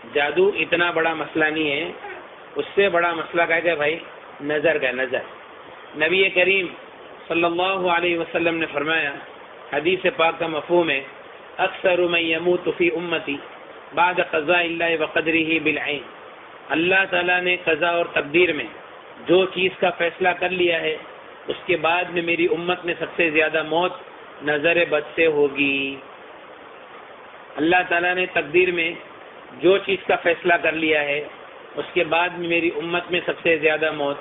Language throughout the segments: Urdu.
جادو اتنا بڑا مسئلہ نہیں ہے، اس سے بڑا مسئلہ کیا ہے بھائی؟ نظر کا نظر۔ نبی کریم صلی اللہ علیہ وسلم نے فرمایا، حدیث پاک کا مفہوم ہے، اکثر من یموت فی امتی بعد قضاء اللہ وقدرہ بالعین، اللہ تعالیٰ نے قضا اور تقدیر میں جو چیز کا فیصلہ کر لیا ہے اس کے بعد میں میری امت میں سب سے زیادہ موت نظر بد سے ہوگی۔ اللہ تعالیٰ نے تقدیر میں جو چیز کا فیصلہ کر لیا ہے اس کے بعد میں میری امت میں سب سے زیادہ موت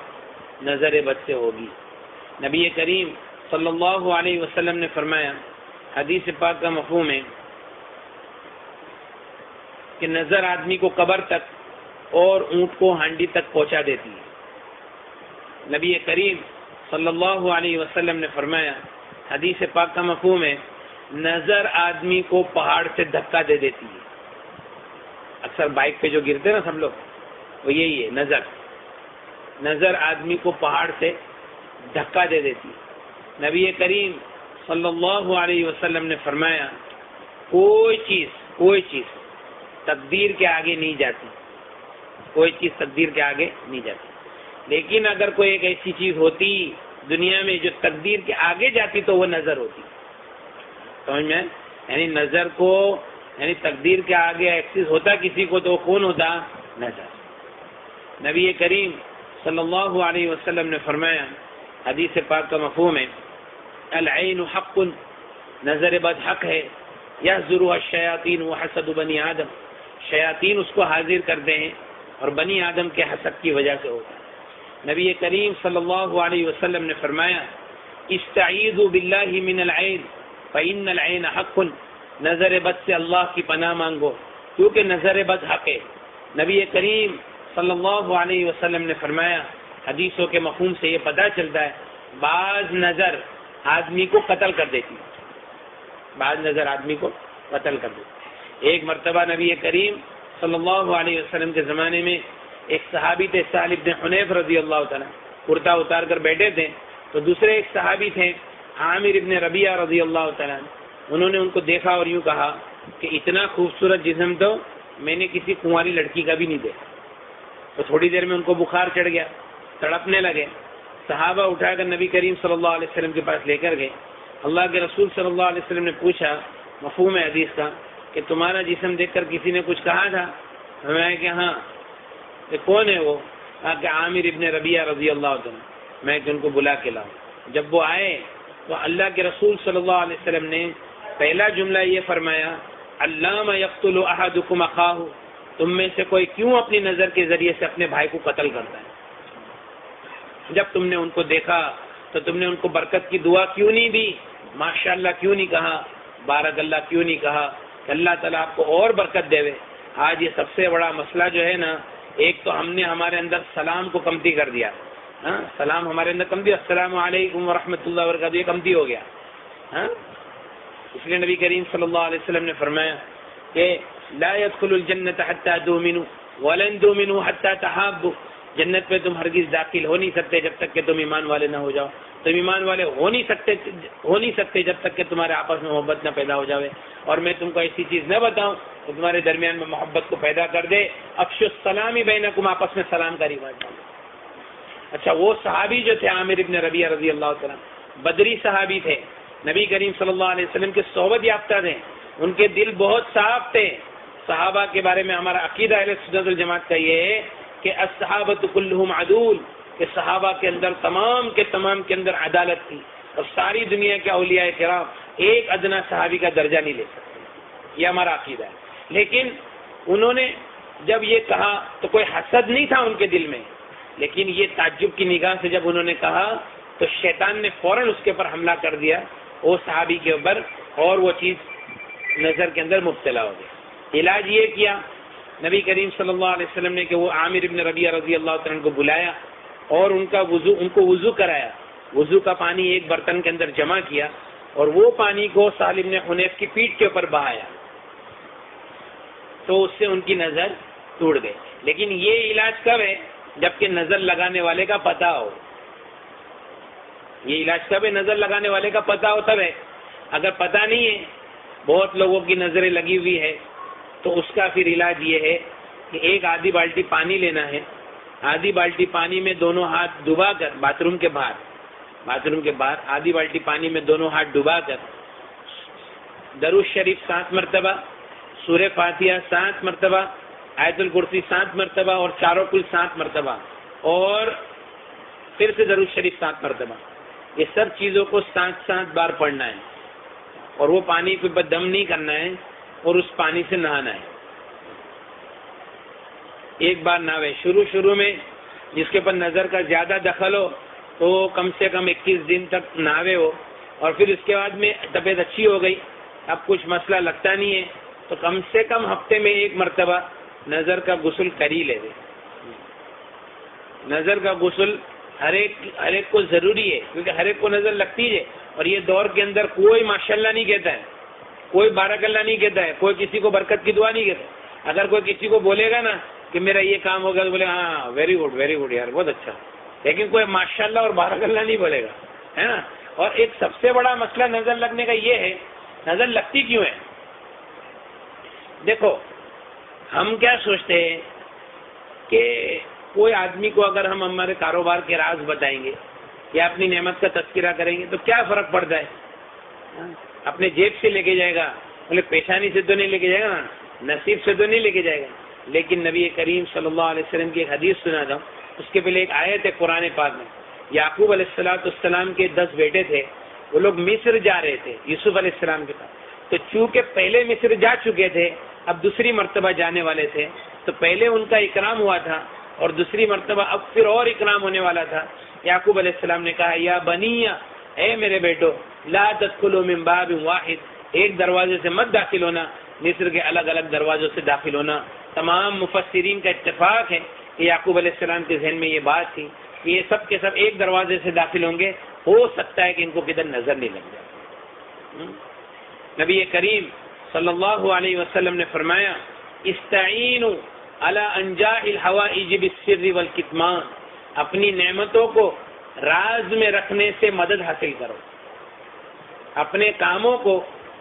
نظر بد سے ہوگی۔ نبی کریم صلی اللہ علیہ وسلم نے فرمایا، حدیث پاک کا مفہوم ہے کہ نظر آدمی کو قبر تک اور اونٹ کو ہانڈی تک پہنچا دیتی ہے۔ نبی کریم صلی اللہ علیہ وسلم نے فرمایا، حدیث پاک کا مفہوم ہے، نظر آدمی کو پہاڑ سے دھکا دے دیتی ہے۔ اکثر بائک پہ جو گرتے ہیں نا سب لوگ، وہ یہی ہے، نظر آدمی کو پہاڑ سے دھکا دے دیتی ہے۔ نبی کریم صلی اللہ علیہ وسلم نے فرمایا، کوئی چیز تقدیر کے آگے نہیں جاتی، کوئی چیز تقدیر کے آگے نہیں جاتی، لیکن اگر کوئی ایک ایسی چیز ہوتی دنیا میں جو تقدیر کے آگے جاتی تو وہ نظر ہوتی۔ سمجھ میں؟ یعنی نظر کو، یعنی تقدیر کے آگے ایکسس ہوتا کسی کو تو کون ہوتا؟ نظر۔ نبی کریم صلی اللہ علیہ وسلم نے فرمایا، حدیث پاک کا مفہوم ہے، العین حق، نظر بد حق ہے، یحضرها الشیاطین وحسد بنی آدم، شیاطین اس کو حاضر کرتے ہیں اور بنی آدم کے حسد کی وجہ سے ہوتا ہے۔ نبی کریم صلی اللہ علیہ وسلم نے فرمایا، استعیذوا باللہ من العین فإن العین حق، نظر بد سے اللہ کی پناہ مانگو کیونکہ نظر بد حق ہے۔ نبی کریم صلی اللہ علیہ وسلم نے فرمایا، حدیثوں کے مفہوم سے یہ پتہ چلتا ہے، بعض نظر آدمی کو قتل کر دیتی ہے، بعض نظر آدمی کو قتل کر دیتی ہے۔ ایک مرتبہ نبی کریم صلی اللہ علیہ وسلم کے زمانے میں ایک صحابی تھے، سہل بن حنیف رضی اللہ تعالیٰ، کرتا اتار کر بیٹھے تھے، تو دوسرے ایک صحابی تھے عامر ابن ربیعہ رضی اللہ تعالیٰ، انہوں نے ان کو دیکھا اور یوں کہا کہ اتنا خوبصورت جسم تو میں نے کسی کنواری لڑکی کا بھی نہیں دیکھا۔ تو تھوڑی دیر میں ان کو بخار چڑھ گیا، تڑپنے لگے، صحابہ اٹھا کر نبی کریم صلی اللہ علیہ وسلم کے پاس لے کر گئے۔ اللہ کے رسول صلی اللہ علیہ وسلم نے پوچھا، مفہوم ہے حدیث کا، کہ تمہارا جسم دیکھ کر کسی نے کچھ کہا تھا؟ میں کہ ہاں۔ کہ کون ہے وہ؟ کہا کہ عامر ابن ربیعہ رضی اللہ عنہ۔ میں کہ ان کو بلا کے لاؤں۔ جب وہ آئے تو اللہ کے رسول صلی اللہ علیہ وسلم نے پہلا جملہ یہ فرمایا، علامہ یقتل احدکم اخاہ، تم میں سے کوئی کیوں اپنی نظر کے ذریعے سے اپنے بھائی کو قتل کرتا ہے؟ جب تم نے ان کو دیکھا تو تم نے ان کو برکت کی دعا کیوں نہیں دی؟ ماشاءاللہ کیوں نہیں کہا؟ بارک اللہ کیوں نہیں کہا کہ اللہ تعالیٰ آپ کو اور برکت دے؟ آج یہ سب سے بڑا مسئلہ جو ہے نا، ایک تو ہم نے ہمارے اندر سلام کو کمتی کر دیا، ہاں، سلام ہمارے اندر کم دیا، السلام علیکم ورحمۃ اللہ وبرکاتہ، یہ کمتی ہو گیا، ہاں۔ اس لیے نبی کریم صلی اللہ علیہ وسلم نے فرمایا کہ لا يدخل الجنت حتى تؤمنوا ولن تؤمنوا حتى تحابوا، جنت میں تم ہرگز داخل ہو نہیں سکتے جب تک کہ تم ایمان والے نہ ہو جاؤ، تم ایمان والے ہو نہیں سکتے جب تک کہ تمہارے آپس میں محبت نہ پیدا ہو جاوے، اور میں تم کو ایسی چیز نہ بتاؤں تو تمہارے درمیان میں محبت کو پیدا کر دے، افشوا السلام بینکم، آپس میں سلام کا رواج ڈالو۔ اچھا، وہ صحابی جو تھے عامر ابن ربیعہ رضی اللہ تعالیٰ، بدری صحابی تھے، نبی کریم صلی اللہ علیہ وسلم کے صحبت یافتہ تھے، ان کے دل بہت صاف تھے۔ صحابہ کے بارے میں ہمارا عقیدہ اہل سنت والجماعت کا یہ ہے کہ الصحابۃ کلھم عدول، کہ صحابہ کے اندر تمام کے اندر عدالت تھی، اور ساری دنیا کے اولیاء کرام ایک ادنا صحابی کا درجہ نہیں لے سکتے، یہ ہمارا عقیدہ ہے۔ لیکن انہوں نے جب یہ کہا تو کوئی حسد نہیں تھا ان کے دل میں، لیکن یہ تعجب کی نگاہ سے جب انہوں نے کہا تو شیطان نے فوراً اس کے اوپر حملہ کر دیا، وہ صحابی کے اوپر، اور وہ چیز نظر کے اندر مبتلا ہو گئی۔ علاج یہ کیا نبی کریم صلی اللہ علیہ وسلم نے کہ وہ عامر ابن ربیعہ رضی اللہ عنہ کو بلایا اور ان کو وضو کرایا، وضو کا پانی ایک برتن کے اندر جمع کیا اور وہ پانی کو سہل بن حنیف کی پیٹھ کے اوپر بہایا، تو اس سے ان کی نظر ٹوٹ گئی۔ لیکن یہ علاج کب ہے؟ جبکہ نظر لگانے والے کا پتہ ہو۔ یہ علاج کب ہے؟ نظر لگانے والے کا پتہ ہو تب ہے۔ اگر پتہ نہیں ہے، بہت لوگوں کی نظریں لگی ہوئی ہے، تو اس کا پھر علاج یہ ہے کہ ایک آدھی بالٹی پانی لینا ہے، آدھی بالٹی پانی میں دونوں ہاتھ ڈبا کر باتھ روم کے باہر آدھی بالٹی پانی میں دونوں ہاتھ ڈبا کر درود شریف 7 مرتبہ، سورہ فاتحہ 7 مرتبہ، آیت الکرسی 7 مرتبہ اور چاروں کل 7 مرتبہ، اور پھر سے درود شریف 7 مرتبہ، یہ سب چیزوں کو 7 بار پڑھنا ہے، اور وہ پانی پہ دم نہیں کرنا ہے اور اس پانی سے نہانا ہے۔ ایک بار نہاوے، شروع میں جس کے اوپر نظر کا زیادہ دخل ہو تو کم سے کم 21 دن تک نہاوے ہو، اور پھر اس کے بعد میں طبیعت اچھی ہو گئی، اب کچھ مسئلہ لگتا نہیں ہے تو کم سے کم ہفتے میں 1 مرتبہ نظر کا غسل کر ہی لے دے۔ نظر کا غسل ہر ایک کو ضروری ہے، کیونکہ ہر ایک کو نظر لگتی ہے، اور یہ دور کے اندر کوئی ماشاءاللہ نہیں کہتا ہے، کوئی بارک اللہ نہیں کہتا ہے، کوئی کسی کو برکت کی دعا نہیں کہتا۔ اگر کوئی کسی کو بولے گا نا کہ میرا یہ کام ہو گیا تو بولے ہاں ویری گڈ یار، بہت اچھا، لیکن کوئی ماشاءاللہ اور بارک اللہ نہیں بولے گا، ہے نا۔ اور ایک سب سے بڑا مسئلہ نظر لگنے کا یہ ہے، نظر لگتی کیوں ہے؟ دیکھو، ہم کیا سوچتے ہیں کہ کوئی آدمی کو اگر ہم ہمارے کاروبار کے راز بتائیں گے یا اپنی نعمت کا تذکرہ کریں گے تو کیا فرق پڑتا ہے؟ اپنے جیب سے لے کے جائے گا، بولے پیشانی سے تو نہیں لے کے جائے گا، نصیب سے تو نہیں لے کے جائے گا۔ لیکن نبی کریم صلی اللہ علیہ وسلم کی ایک حدیث سنا تھا، اس کے پہلے ایک آیت ہے قرآن پاک میں۔ یعقوب علیہ السلام کے 10 بیٹے تھے، وہ لوگ مصر جا رہے تھے یوسف علیہ السلام کے پاس، تو چونکہ پہلے مصر جا چکے تھے، اب دوسری مرتبہ جانے والے تھے، تو پہلے ان کا اکرام ہوا تھا اور دوسری مرتبہ اب پھر اور اکرام ہونے والا تھا۔ یعقوب علیہ السلام نے کہا یا بنی، اے میرے بیٹو، لا تدخلوا من باب واحد، ایک دروازے سے مت داخل ہونا، مصر کے الگ الگ دروازوں سے داخل ہونا۔ تمام مفسرین کا اتفاق ہے کہ یعقوب علیہ السلام کے ذہن میں یہ بات تھی کہ یہ سب کے سب ایک دروازے سے داخل ہوں گے، ہو سکتا ہے کہ ان کو کدھر نظر نہیں لگ جائے۔ نبی کریم صلی اللہ علیہ وسلم نے فرمایا استعینوا علی انجاء الحوائج بالسر والکتمان، اپنی نعمتوں کو راز میں رکھنے سے مدد حاصل کرو، اپنے کاموں کو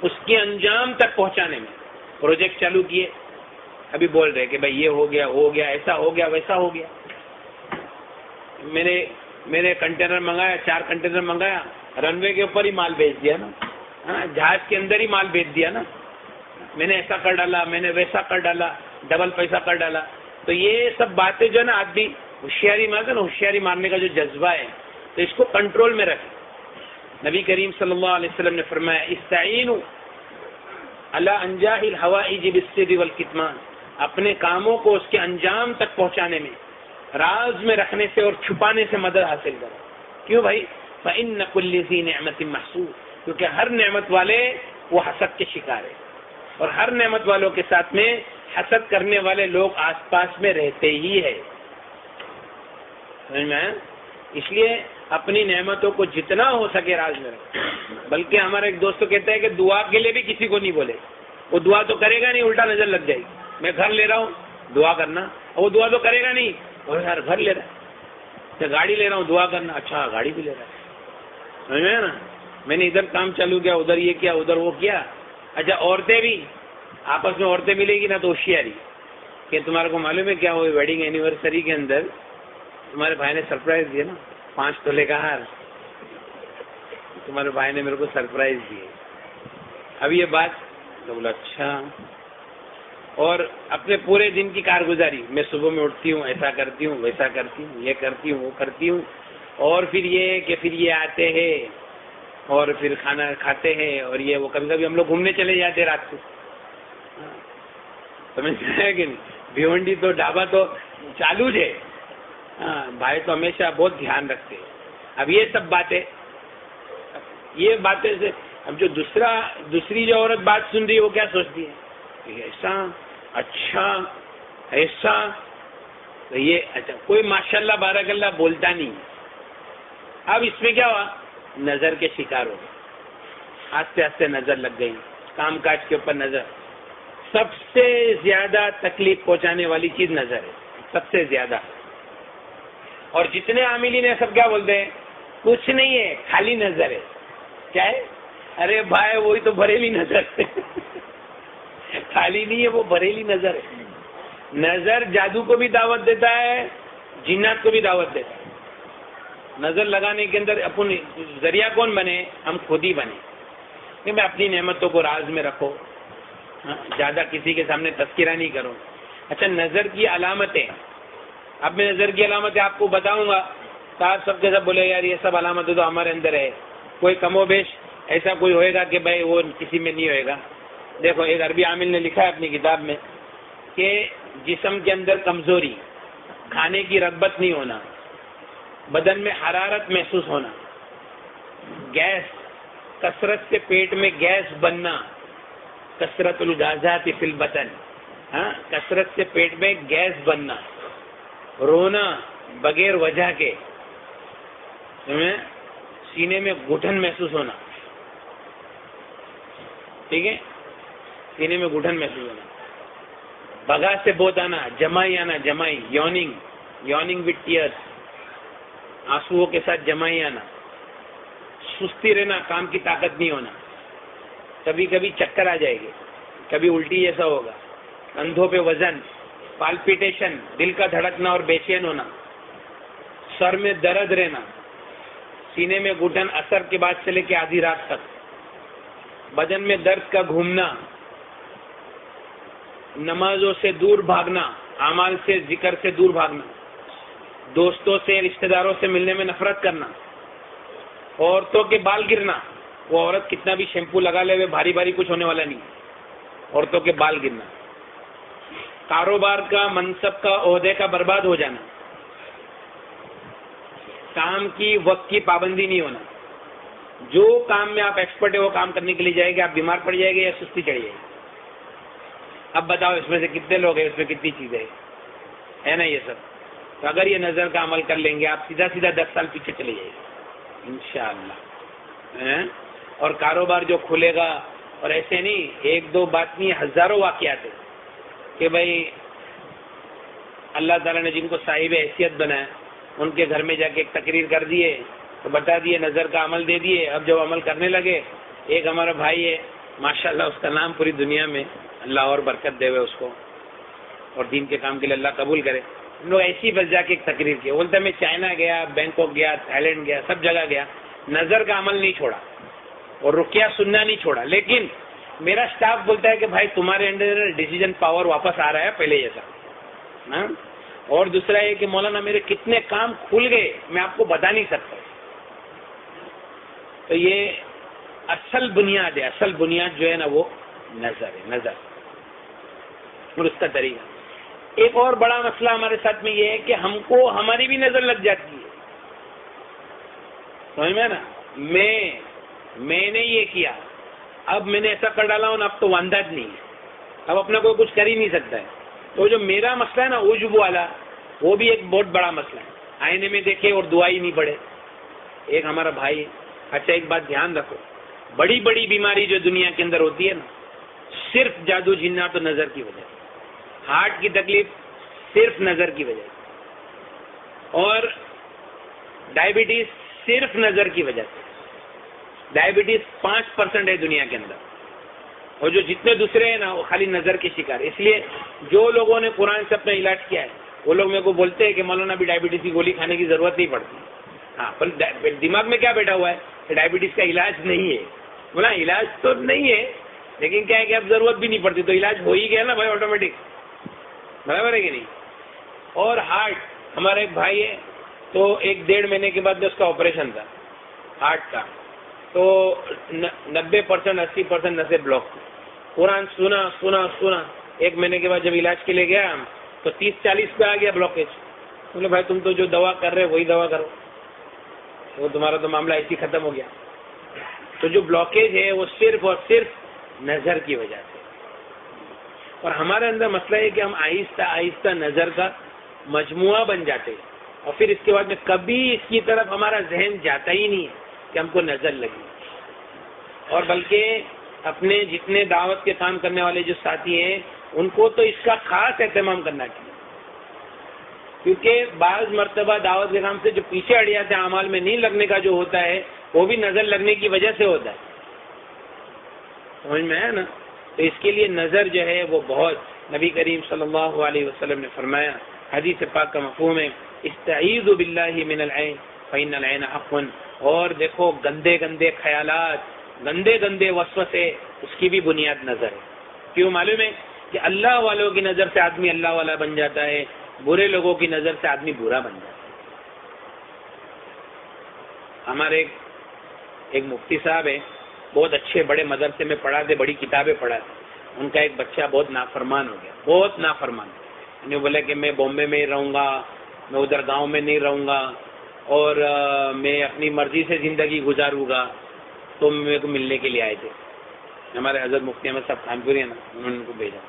اس کے انجام تک پہنچانے میں۔ پروجیکٹ چالو کیے، ابھی بول رہے کہ بھائی یہ ہو گیا، ایسا ہو گیا، ویسا ہو گیا۔ میں نے کنٹینر منگایا، 4 کنٹینر منگایا، رن وے کے اوپر ہی مال بیچ دیا نا، ہاں، جہاز کے اندر ہی مال بیچ دیا نا، میں نے ایسا کر ڈالا، میں نے ویسا کر ڈالا، ڈبل پیسہ کر ڈالا۔ تو یہ سب باتیں جو ہے نا، آدمی ہوشیاری مارتا نا، ہوشیاری مارنے کا جو جذبہ ہے، تو اس کو کنٹرول میں رکھے۔ نبی کریم صلی اللہ علیہ وسلم نے فرمایا استعینوا علی انجاء الحوائج بالسر والکتمان، اپنے کاموں کو اس کے انجام تک پہنچانے میں، راز میں رکھنے سے اور چھپانے سے مدد حاصل کرو۔ کیوں بھائی؟ فإن كل ذی نعمت محسود، کیونکہ ہر نعمت والے وہ حسد کے شکار ہے، اور ہر نعمت والوں کے ساتھ میں حسد کرنے والے لوگ آس پاس میں رہتے ہی ہے۔ سمجھ میں آیا؟ اس لیے اپنی نعمتوں کو جتنا ہو سکے راز میں رکھو۔ بلکہ ہمارا ایک دوست کہتا ہے کہ دعا کے لیے بھی کسی کو نہیں بولے، وہ دعا تو کرے گا نہیں، الٹا نظر لگ جائے گی۔ میں گھر لے رہا ہوں، دعا کرنا، اور وہ دعا تو کرے گا نہیں، اور یار گھر لے رہا ہے، میں گاڑی لے رہا ہوں، دعا کرنا، اچھا گاڑی بھی لے رہا ہے، سمجھ میں نا؟ میں نے ادھر کام چالو کیا، ادھر یہ کیا، ادھر وہ کیا۔ اچھا عورتیں بھی آپس میں عورتیں ملے گی نا تو ہوشیاری کہ تمہارے کو معلوم ہے کیا ہوئی ویڈنگ اینیورسری کے اندر تمہارے بھائی نے سرپرائز دیا نا، 5 تولے کا ہار، تمہارے بھائی نے میرے کو سرپرائز دیے۔ اب یہ بات تو بولا اچھا، اور اپنے پورے دن کی کارگزاری، میں صبح میں اٹھتی ہوں، ایسا کرتی ہوں، ویسا کرتی ہوں، یہ کرتی ہوں، وہ کرتی ہوں، اور پھر یہ آتے ہیں اور پھر کھانا کھاتے ہیں، اور یہ وہ کبھی کبھی ہم لوگ گھومنے چلے جاتے رات کو، سمجھ ہے کہ نہیں؟ بھیونڈی تو ڈھابا تو چالو ہے، ہاں، بھائی تو ہمیشہ بہت دھیان رکھتے ہیں۔ اب یہ سب باتیں سے اب جو دوسری جو عورت بات سن رہی ہے وہ کیا سوچتی ہے کہ ایسا، اچھا ایسا، تو یہ اچھا کوئی ماشاءاللہ بارک اللہ بولتا نہیں۔ اب اس میں کیا ہوا، نظر کے شکار ہو گئے، آستے آستے نظر لگ گئی، کام کاج کے اوپر نظر۔ سب سے زیادہ تکلیف پہنچانے والی چیز نظر ہے، سب سے زیادہ۔ اور جتنے عاملین ہیں سب کیا بولتے ہیں، کچھ نہیں ہے، خالی نظر ہے۔ کیا ہے؟ ارے بھائی وہی تو بریلی نظر ہے، خالی نہیں ہے، وہ بریلی نظر ہے۔ نظر جادو کو بھی دعوت دیتا ہے، جنات کو بھی دعوت دیتا ہے. نظر لگانے کے اندر اپن ذریعہ کون بنے؟ ہم خود ہی بنے کہ میں اپنی نعمتوں کو راز میں رکھو، زیادہ کسی کے سامنے تذکرہ نہیں کرو. اچھا، نظر کی علامتیں. اب میں نظر کی علامتیں آپ کو بتاؤں گا تو آپ سب کے سب بولے یار یہ سب علامتیں تو ہمارے اندر ہے. کوئی کم و بیش ایسا کوئی ہوئے گا کہ بھائی وہ کسی میں نہیں ہوئے گا. دیکھو، ایک عربی عامل نے لکھا ہے اپنی کتاب میں کہ جسم کے اندر کمزوری، کھانے کی رغبت نہیں ہونا، بدن میں حرارت محسوس ہونا، گیس، کثرت سے پیٹ میں گیس بننا، کثرت الغازات فی البطن، کثرت سے پیٹ میں گیس بننا، رونا بغیر وجہ کے، سینے میں گھٹن محسوس ہونا. ٹھیک ہے، سینے میں گھٹن محسوس ہونا، بگا سے بوت آنا، جمائی آنا، جمائی، یوننگ وتھ ٹیئرس، آنسوؤں کے ساتھ جمائی آنا، سستی رہنا، کام کی طاقت نہیں ہونا، کبھی کبھی چکر آ جائے گی، کبھی الٹی جیسا ہوگا، کندھوں پہ وزن، پالپیٹیشن، دل کا دھڑکنا اور بے چین ہونا، سر میں درد رہنا، سینے میں گھٹن اثر کے بعد سے لے کے آدھی رات تک، بدن میں درد کا گھومنا، نمازوں سے دور بھاگنا، اعمال سے، ذکر سے دور بھاگنا، دوستوں سے، رشتہ داروں سے ملنے میں نفرت کرنا، عورتوں کے بال گرنا. وہ عورت کتنا بھی شیمپو لگا لے بھاری بھاری کچھ ہونے والا نہیں، عورتوں کے بال گرنا، کاروبار کا، منصب کا، عہدے کا برباد ہو جانا، کام کی وقت کی پابندی نہیں ہونا. جو کام میں آپ ایکسپرٹ ہے وہ کام کرنے کے لیے جائے گے، آپ بیمار پڑ جائے گے یا سستی چڑھ جائے گی. اب بتاؤ اس میں سے کتنے لوگ ہیں، اس میں کتنی چیزیں ہے نا یہ سب. تو اگر یہ نظر کا عمل کر لیں گے آپ سیدھا 10 سال پیچھے چلے جائے گے انشاءاللہ. اور کاروبار جو کھلے گا، اور ایسے نہیں ایک دو بات نہیں، ہزاروں واقعات ہیں کہ بھائی اللہ تعالیٰ نے جن کو صاحب حیثیت بنایا ان کے گھر میں جا کے ایک تقریر کر دیے تو بتا دیے نظر کا عمل دے دیے. اب جب عمل کرنے لگے، ایک ہمارا بھائی ہے ماشاءاللہ، اس کا نام پوری دنیا میں، اللہ اور برکت دے ہوئے اس کو، اور دین کے کام کے لیے اللہ قبول کرے. ہم لوگ ایسی بس جا کے ایک تقریر کی، بولتا میں چائنا گیا، بینکاک گیا، تھائی لینڈ گیا، سب جگہ گیا، نظر کا عمل نہیں چھوڑا اور رقیہ سننا نہیں چھوڑا. لیکن میرا سٹاف بولتا ہے کہ بھائی تمہارے انڈر ڈیسیجن پاور واپس آ رہا ہے پہلے جیسا. اور دوسرا یہ کہ مولانا میرے کتنے کام کھل گئے میں آپ کو بتا نہیں سکتا. تو یہ اصل بنیاد ہے، اصل بنیاد جو ہے نا وہ نظر ہے، نظر اور اس کا طریقہ. ایک اور بڑا مسئلہ ہمارے ساتھ میں یہ ہے کہ ہم کو ہماری بھی نظر لگ جاتی ہے. سمجھ میں نا، میں نے یہ کیا، اب میں نے ایسا کر ڈالا ہوں، اب تو وانداج نہیں ہے، اب اپنا کوئی کچھ کر ہی نہیں سکتا ہے. تو جو میرا مسئلہ ہے نا عجب والا، وہ بھی ایک بہت بڑا مسئلہ ہے. آئینے میں دیکھے اور دعا ہی نہیں پڑے. ایک ہمارا بھائی ہے. اچھا ایک بات دھیان رکھو، بڑی بڑی بیماری جو دنیا کے اندر ہوتی ہے نا، صرف جادو جنات و نظر کی وجہ سے. ہارٹ کی تکلیف صرف نظر کی وجہ سے، اور ڈائبٹیز صرف نظر کی وجہ سے. ڈائبٹیز 5% ہے دنیا کے اندر، اور جو جتنے دوسرے ہیں نا وہ خالی نظر کے شکار. اس لیے جو لوگوں نے قرآن سے اپنا علاج کیا ہے وہ لوگ میرے کو بولتے ہیں کہ مولانا بھی ڈائبٹیز کی گولی کھانے کی ضرورت نہیں پڑتی. ہاں، پر دماغ میں کیا بیٹھا ہوا ہے کہ ڈائبٹیز کا علاج نہیں ہے. بولا علاج تو نہیں ہے، لیکن کیا ہے کہ اب ضرورت بھی نہیں پڑتی، تو علاج ہو ہی گیا نا بھائی آٹومیٹک. برابر ہے کہ نہیں. اور ہارٹ، ہمارا ایک بھائی ہے تو 1-1.5 مہینے کے بعد میں اس کا آپریشن تھا ہارٹ کا، تو 90% 80% نسیں بلاک. قرآن سنا 1 مہینے کے بعد جب علاج کے لیے گیا تو 30-40 پہ آ گیا بلاکیج. بولے بھائی تم تو جو دوا کر رہے وہی دوا کرو، وہ تمہارا تو معاملہ ایسے ہی ختم ہو گیا. تو جو بلاکیج ہے وہ صرف اور صرف نظر کی وجہ سے. اور ہمارے اندر مسئلہ ہے کہ ہم آہستہ آہستہ نظر کا مجموعہ بن جاتے ہیں، اور پھر اس کے بعد میں کبھی اس کی طرف ہمارا ذہن جاتا ہی نہیں ہے کہ ہم کو نظر لگی. اور بلکہ اپنے جتنے دعوت کے کام کرنے والے جو ساتھی ہیں ان کو تو اس کا خاص اہتمام کرنا چاہیے، کیونکہ بعض مرتبہ دعوت کے کام سے جو پیچھے ہٹ جاتے ہیں، اعمال میں نہیں لگنے کا جو ہوتا ہے وہ بھی نظر لگنے کی وجہ سے ہوتا ہے. سمجھ میں ہے نا. تو اس کے لیے نظر جو ہے وہ بہت نبی کریم صلی اللہ علیہ وسلم نے فرمایا، حدیث پاک کا مفہوم ہے استعیذوا باللہ من العین فإن العین حق، اور دیکھو گندے گندے خیالات، گندے گندے وسوسے، اس کی بھی بنیاد نظر ہے۔ کیوں معلوم ہے کہ اللہ والوں کی نظر سے آدمی اللہ والا بن جاتا ہے، برے لوگوں کی نظر سے آدمی برا بن جاتا ہے۔ ہمارے ایک مفتی صاحب ہے، بہت اچھے بڑے مدرسے میں پڑھاتے، بڑی کتابیں پڑھاتے، ان کا ایک بچہ بہت نافرمان ہو گیا، بہت نافرمان۔ انہوں نے بولا کہ میں بامبے میں رہوں گا، میں ادھر گاؤں میں نہیں رہوں گا، اور میں اپنی مرضی سے زندگی گزاروں گا۔ تو میرے کو ملنے کے لیے آئے تھے ہمارے حضرت مفتی احمد صاحب خانپوری ہیں نا، انہوں نے ان کو بھیجا۔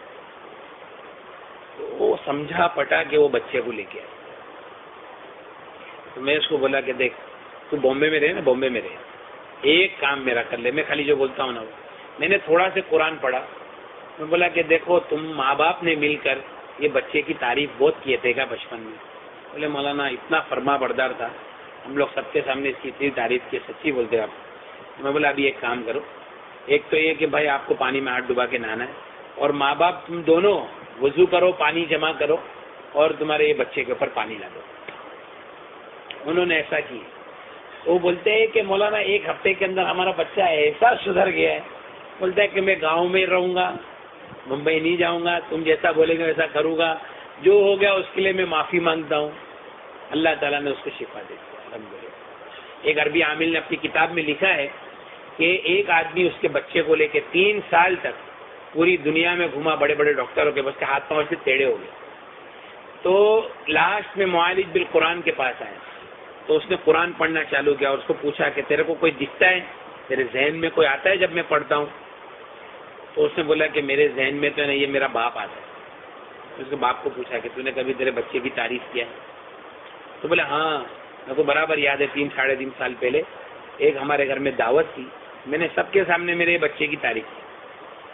تو وہ سمجھا پٹا کہ وہ بچے کو لے کے آئے۔ تو میں اس کو بولا کہ دیکھ تو بامبے میں رہے نا، بامبے میں رہے، ایک کام میرا کر لے، میں خالی جو بولتا ہوں نا وہ، میں نے تھوڑا سے قرآن پڑھا، میں بولا کہ دیکھو تم ماں باپ نے مل کر یہ بچے کی تعریف بہت کیے تھے گا بچپن میں۔ بولے مولانا اتنا فرما بردار تھا، ہم لوگ سب کے سامنے اس کی اتنی تعریف کی، سچی بولتے آپ۔ میں بولا ابھی ایک کام کرو، ایک تو یہ کہ بھائی آپ کو پانی میں ہاتھ ڈبا کے نہانا ہے، اور ماں باپ تم دونوں وضو کرو، پانی جمع کرو، اور تمہارے یہ بچے کے اوپر پانی لا دو۔ انہوں نے ایسا کیا۔ وہ بولتے ہیں کہ مولانا ایک ہفتے کے اندر ہمارا بچہ ایسا سدھر گیا ہے، بولتا ہے کہ میں گاؤں میں رہوں گا، ممبئی نہیں جاؤں گا، تم جیسا بولے گے ویسا کروں گا، جو ہو گیا اس کے لیے میں معافی مانگتا ہوں۔ اللہ تعالیٰ نے اس کو شفا دے دیا الحمدللہ۔ ایک عربی عامل نے اپنی کتاب میں لکھا ہے کہ ایک آدمی اس کے بچے کو لے کے 3 سال تک پوری دنیا میں گھوما، بڑے بڑے ڈاکٹروں کے، بس کے ہاتھ پاؤں سے ٹیڑھے ہو گئے۔ تو لاسٹ میں معالج بالقرآن کے پاس آئے، تو اس نے قرآن پڑھنا چالو کیا، اور اس کو پوچھا کہ تیرے کو کوئی دکھتا ہے، تیرے ذہن میں کوئی آتا ہے جب میں پڑھتا ہوں؟ تو اس نے بولا کہ میرے ذہن میں تو نہیں، یہ میرا باپ آتا ہے۔ اس کے باپ کو پوچھا کہ تو نے کبھی تیرے بچے کی تعریف کیا ہے؟ تو بولا ہاں، میرے کو برابر یاد ہے، 3 ساڑھے 3 سال پہلے ایک ہمارے گھر میں دعوت تھی، میں نے سب کے سامنے میرے بچے کی تعریف کی۔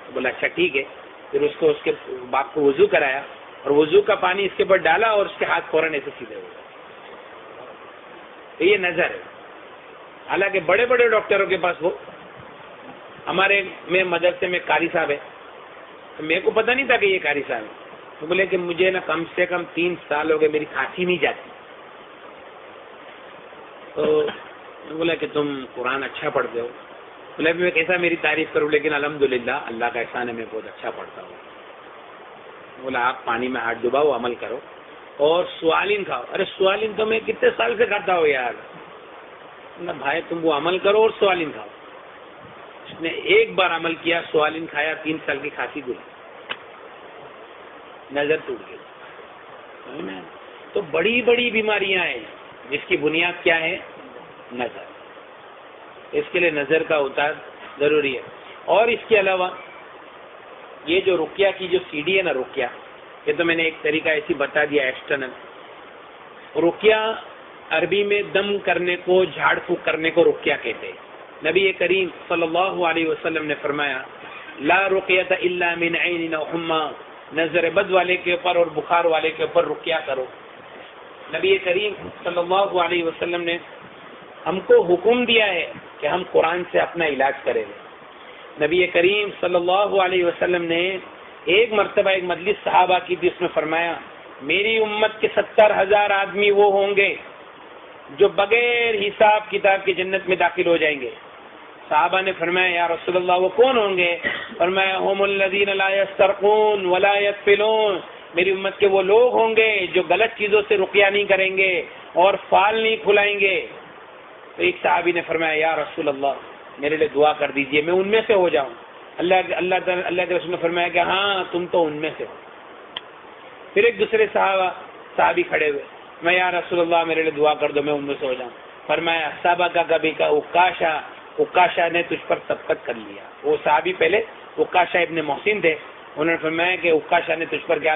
تو بولا اچھا ٹھیک ہے۔ پھر اس کو، اس کے باپ کو وضو کرایا، اور وضو کا پانی اس کے اوپر ڈالا، اور اس کے ہاتھ فوراً ایسے سیدھے ہو گئے۔ تو یہ نظر ہے۔ حالانکہ بڑے بڑے ڈاکٹروں کے پاس وہ، ہمارے میں مدرسے میں قاری صاحب ہے، تو میرے کو پتہ نہیں تھا کہ یہ قاری صاحب ہے۔ تو بولے کہ مجھے نا کم سے کم 3 سال ہو گئے، میری کھانسی نہیں جاتی۔ تو میں بولا کہ تم قرآن اچھا پڑھتے ہو؟ بولا میں کیسا میری تعریف کروں، لیکن الحمدللہ اللہ کا احسان ہے، میں بہت اچھا پڑھتا ہوں۔ بولا آپ پانی میں ہاتھ ڈباؤ، عمل کرو، اور سوالین کھاؤ۔ ارے سوالین تو میں کتنے سال سے کھاتا ہوں یار۔ بھائی تم وہ عمل کرو اور سوالین کھاؤ۔ اس نے ایک بار عمل کیا، سوالین کھایا، 3 سال کی کھانسی گئی، نظر ٹوٹ گئی۔ تو بڑی بڑی بیماریاں ہیں جس کی بنیاد کیا ہے؟ نظر۔ اس کے لیے نظر کا اتار ضروری ہے۔ اور اس کے علاوہ یہ جو رقیہ کی جو CD ہے نا، رقیہ، یہ تو میں نے ایک طریقہ ایسی بتا دیا ایکسٹرنل۔ رقیہ عربی میں دم کرنے کو، جھاڑ پھونک کرنے کو رقیہ کہتے ہیں۔ نبی کریم صلی اللہ علیہ وسلم نے فرمایا لا رقیۃ الا من عین او حمى، نظر بد والے کے اوپر اور بخار والے کے اوپر رقیہ کرو۔ نبی کریم صلی اللہ علیہ وسلم نے ہم کو حکم دیا ہے کہ ہم قرآن سے اپنا علاج کریں۔ نبی کریم صلی اللہ علیہ وسلم نے ایک مرتبہ ایک مجلس صحابہ کی تھی، اس میں فرمایا میری امت کے 70,000 آدمی وہ ہوں گے جو بغیر حساب کتاب کی جنت میں داخل ہو جائیں گے۔ صحابہ نے فرمایا یا رسول اللہ وہ کون ہوں گے؟ فرمایا هم الذین لا یسترقون ولا یتفلون، میری امت کے وہ لوگ ہوں گے جو غلط چیزوں سے رقیہ نہیں کریں گے اور فال نہیں کھلائیں گے۔ تو ایک صحابی نے فرمایا یا رسول اللہ میرے لیے دعا کر دیجئے میں ان میں سے ہو جاؤں۔ اللہ کے رسول نے فرمایا کہ ہاں تم تو ان میں سے ہو۔ پھر ایک دوسرے صحابی کھڑے ہوئے، میں یا رسول اللہ میرے لیے دعا کر دو میں ان میں سے ہو جاؤں۔ فرمایا صحابہ کا کبھی کا عکاشہ نے تجھ پر سبقت کر لیا۔ وہ صحابی پہلے عکاشہ ابن محسن تھے، انہوں نے فرمایا کہ عکاشہ نے تجھ پر کیا